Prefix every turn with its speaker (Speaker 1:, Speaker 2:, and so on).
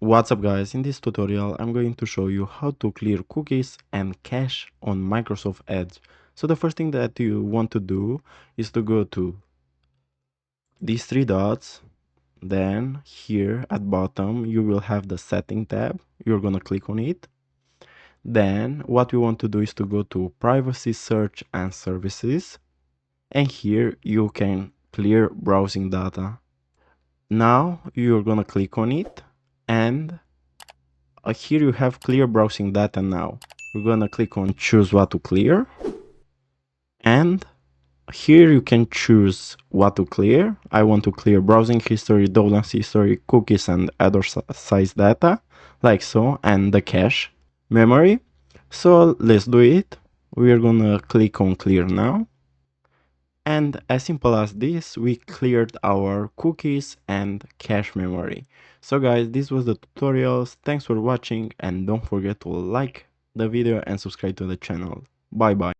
Speaker 1: What's up guys, in this tutorial I'm going to show you how to clear cookies and cache on Microsoft Edge. So the first thing that you want to do is to go to these three dots, then here at bottom you will have the setting tab, you're gonna click on it. Then what you want to do is to go to privacy, search and services, and here you can clear browsing data. Now you're gonna click on it, and here you have clear browsing data. Now we're gonna click on choose what to clear, and here you can choose what to clear. I want to clear browsing history, download history, cookies and other size data, like so, and the cache memory. So let's do it. We're gonna click on clear now, and as simple as this, we cleared our cookies and cache memory. So guys, this was the tutorials. Thanks for watching, and don't forget to like the video and subscribe to the channel. Bye bye.